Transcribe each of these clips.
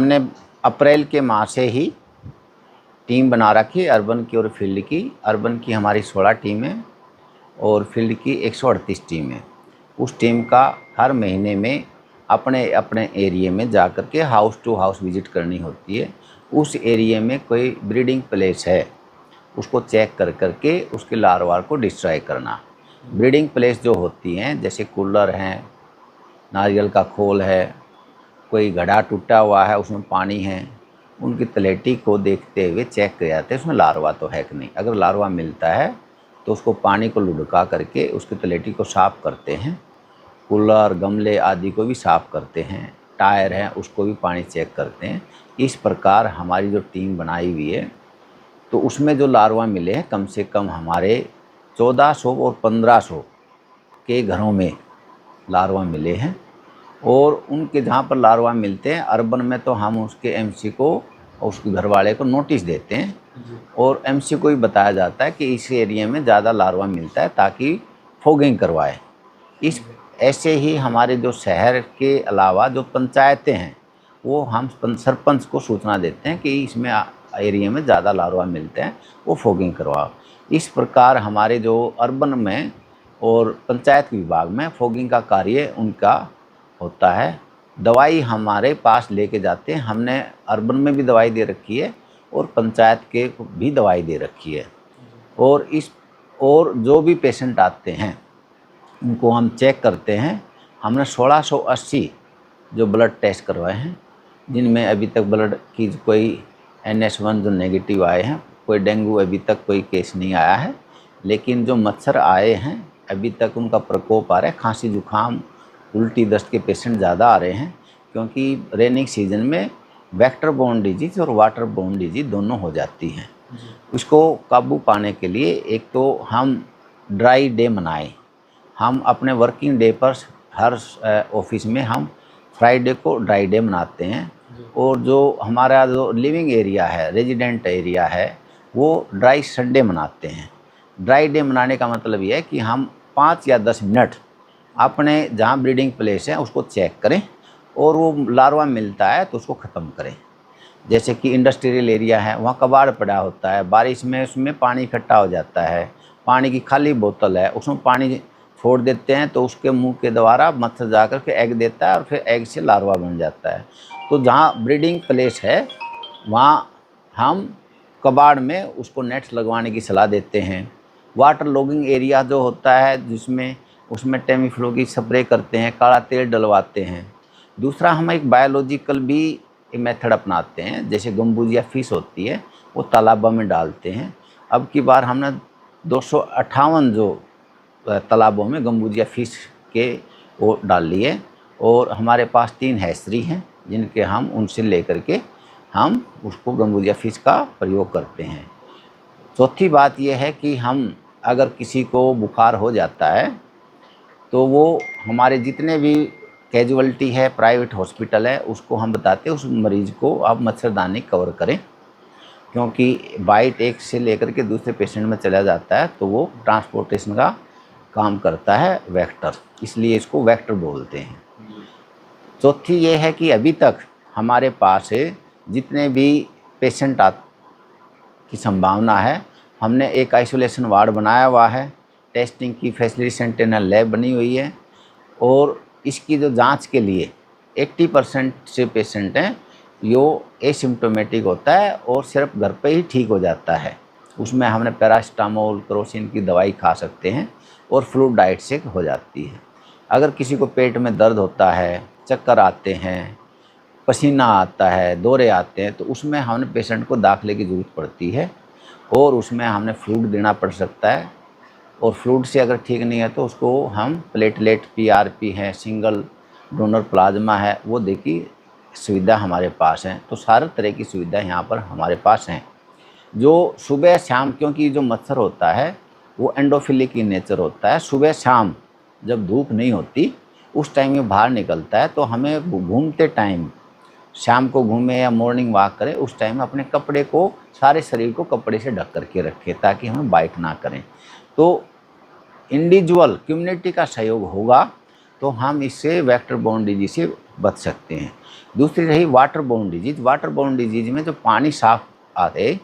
हमने अप्रैल के माह से ही टीम बना रखी है अर्बन की और फील्ड की। अर्बन की हमारी 16 टीम है और फील्ड की 138 टीम है। उस टीम का हर महीने में अपने अपने एरिया में जा कर के हाउस टू हाउस विजिट करनी होती है। उस एरिया में कोई ब्रीडिंग प्लेस है उसको चेक कर कर के उसके लार्वा को डिस्ट्रॉय करना। ब्रीडिंग प्लेस जो होती हैं जैसे कूलर हैं, नारियल का खोल है, कोई घड़ा टूटा हुआ है उसमें पानी है, उनकी तलेटी को देखते हुए चेक किया जाता है उसमें लार्वा तो है कि नहीं। अगर लार्वा मिलता है तो उसको पानी को लुढ़का करके उसकी तलेटी को साफ़ करते हैं। कूलर, गमले आदि को भी साफ़ करते हैं। टायर हैं उसको भी पानी चेक करते हैं। इस प्रकार हमारी जो टीम बनाई हुई है तो उसमें जो लार्वा मिले हैं कम से कम हमारे 1400 और 1500 के घरों में लार्वा मिले हैं। और उनके जहाँ पर लार्वा मिलते हैं अर्बन में तो हम उसके एमसी को और उसके घर वाले को नोटिस देते हैं और एमसी को भी बताया जाता है कि इस एरिया में ज़्यादा लार्वा मिलता है ताकि फॉगिंग करवाए। इस ऐसे ही हमारे जो शहर के अलावा जो पंचायतें हैं वो हम सरपंच को सूचना देते हैं कि इसमें एरिया में ज़्यादा लार्वा मिलते हैं, वो फॉगिंग करवाओ। इस प्रकार हमारे जो अर्बन में और पंचायत विभाग में फॉगिंग का कार्य उनका होता है। दवाई हमारे पास लेके जाते हैं। हमने अर्बन में भी दवाई दे रखी है और पंचायत के भी दवाई दे रखी है। और जो भी पेशेंट आते हैं उनको हम चेक करते हैं। हमने 1680 जो ब्लड टेस्ट करवाए हैं जिनमें अभी तक ब्लड की कोई NS1 जो नेगेटिव आए हैं, कोई डेंगू अभी तक कोई केस नहीं आया है। लेकिन जो मच्छर आए हैं अभी तक उनका प्रकोप आ रहा है। खांसी जुकाम उल्टी दस्त के पेशेंट ज़्यादा आ रहे हैं क्योंकि रेनिंग सीजन में वेक्टर बोर्न डिजीज़ और वाटर बोर्न डिजीज़ दोनों हो जाती हैं। उसको काबू पाने के लिए एक तो हम ड्राई डे मनाएं। हम अपने वर्किंग डे पर हर ऑफिस में हम फ्राइडे को ड्राई डे मनाते हैं और जो हमारा जो लिविंग एरिया है, रेजिडेंट एरिया है, वो ड्राई संडे मनाते हैं। ड्राई डे मनाने का मतलब ये है कि हम 5 या 10 मिनट अपने जहाँ ब्रीडिंग प्लेस है उसको चेक करें और वो लार्वा मिलता है तो उसको ख़त्म करें। जैसे कि इंडस्ट्रियल एरिया है वहाँ कबाड़ पड़ा होता है, बारिश में उसमें पानी इकट्ठा हो जाता है, पानी की खाली बोतल है उसमें पानी छोड़ देते हैं तो उसके मुंह के द्वारा मच्छर जा कर के एग देता है और फिर एग से लार्वा बन जाता है। तो जहाँ ब्रीडिंग प्लेस है वहाँ हम कबाड़ में उसको नेट्स लगवाने की सलाह देते हैं। वाटर लॉगिंग एरिया जो होता है जिसमें उसमें टेमीफ्लू की स्प्रे करते हैं, काला तेल डलवाते हैं। दूसरा हम एक बायोलॉजिकल भी मेथड अपनाते हैं। जैसे गम्बूजिया फिश होती है वो तालाबों में डालते हैं। अब की बार हमने 258 जो तालाबों में गम्बूजिया फिश के वो डाल लिए और हमारे पास 3 हैचरी हैं जिनके हम उनसे लेकर के हम उसको गम्बूजिया फिश का प्रयोग करते हैं। चौथी बात यह है कि हम अगर किसी को बुखार हो जाता है तो वो हमारे जितने भी कैजुअलिटी है प्राइवेट हॉस्पिटल है उसको हम बताते हैं उस मरीज़ को आप मच्छरदानी कवर करें क्योंकि बाइट एक से लेकर के दूसरे पेशेंट में चला जाता है तो वो ट्रांसपोर्टेशन का काम करता है वेक्टर, इसलिए इसको वेक्टर बोलते हैं। चौथी ये है कि अभी तक हमारे पास जितने भी पेशेंट की संभावना है हमने एक आइसोलेशन वार्ड बनाया हुआ है, टेस्टिंग की फैसिलिटी सेंटिनल लैब बनी हुई है और इसकी जो जांच के लिए 80% से पेशेंट हैं यो एसिम्प्टोमेटिक होता है और सिर्फ घर पे ही ठीक हो जाता है। उसमें हमने पैरासिटामोल, क्रोसिन की दवाई खा सकते हैं और फ्लूइड डाइट से हो जाती है। अगर किसी को पेट में दर्द होता है, चक्कर आते हैं, पसीना आता है, दौरे आते हैं तो उसमें हमने पेशेंट को दाखिले की ज़रूरत पड़ती है और उसमें हमने फ्लूइड देना पड़ सकता है और फ्लूइड से अगर ठीक नहीं है तो उसको हम प्लेटलेट PRP है, सिंगल डोनर प्लाज्मा है, वो दे की सुविधा हमारे पास है। तो सारे तरह की सुविधा यहाँ पर हमारे पास हैं। जो सुबह शाम, क्योंकि जो मच्छर होता है वो एंडोफिलिक इन नेचर होता है, सुबह शाम जब धूप नहीं होती उस टाइम में बाहर निकलता है तो हमें घूमते टाइम शाम को घूमें या मॉर्निंग वॉक करें उस टाइम अपने कपड़े को, सारे शरीर को कपड़े से ढक करके रखें ताकि हमें बाइट ना करें। तो इंडिविजुअल कम्युनिटी का सहयोग होगा तो हम इससे वेक्टर बोर्न डिजीज से बच सकते हैं। दूसरी रही water borne disease. Water borne disease में जो पानी साफ आते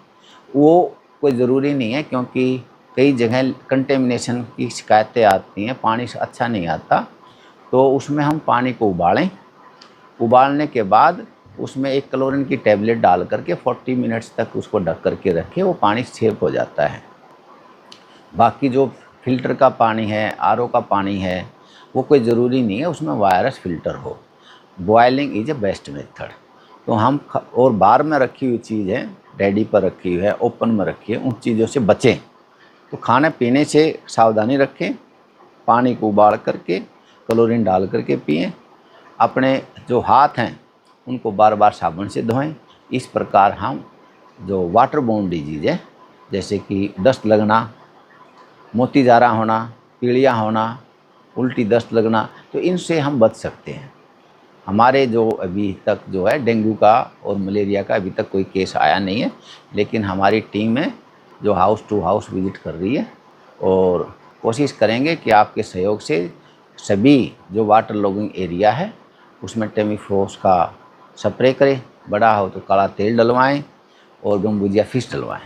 वो कोई ज़रूरी नहीं है, क्योंकि कई जगह कंटेमिनेशन की शिकायतें आती हैं, पानी अच्छा नहीं आता, तो उसमें हम पानी को उबालें, उबालने के बाद उसमें एक क्लोरीन की टैबलेट डाल करके 40 मिनट्स तक उसको ढक करके रखें, वो पानी सेफ हो जाता है। बाकी जो फ़िल्टर का पानी है, आरओ का पानी है, वो कोई ज़रूरी नहीं है उसमें वायरस फ़िल्टर हो। Boiling is a best method. तो हम और बाहर में रखी हुई चीज़ है, रेडी पर रखी हुई है, ओपन में रखी है, उन चीज़ों से बचें। तो खाने पीने से सावधानी रखें, पानी को उबाल करके क्लोरीन डाल करके पिएं। अपने जो हाथ हैं उनको बार बार साबुन से धोएं। इस प्रकार हम जो वाटर बोर्न डिजीज़ है, जैसे कि दस्त लगना, मोतीज़ारा होना, पीलिया होना, उल्टी दस्त लगना, तो इनसे हम बच सकते हैं। हमारे जो अभी तक जो है डेंगू का और मलेरिया का अभी तक कोई केस आया नहीं है, लेकिन हमारी टीम है जो हाउस टू हाउस विज़िट कर रही है, और कोशिश करेंगे कि आपके सहयोग से सभी जो वाटर लॉगिंग एरिया है उसमें टेमीफोस का स्प्रे करें, बड़ा हो तो काला तेल डलवाएं और गम्बुजिया फिश डलवाएं।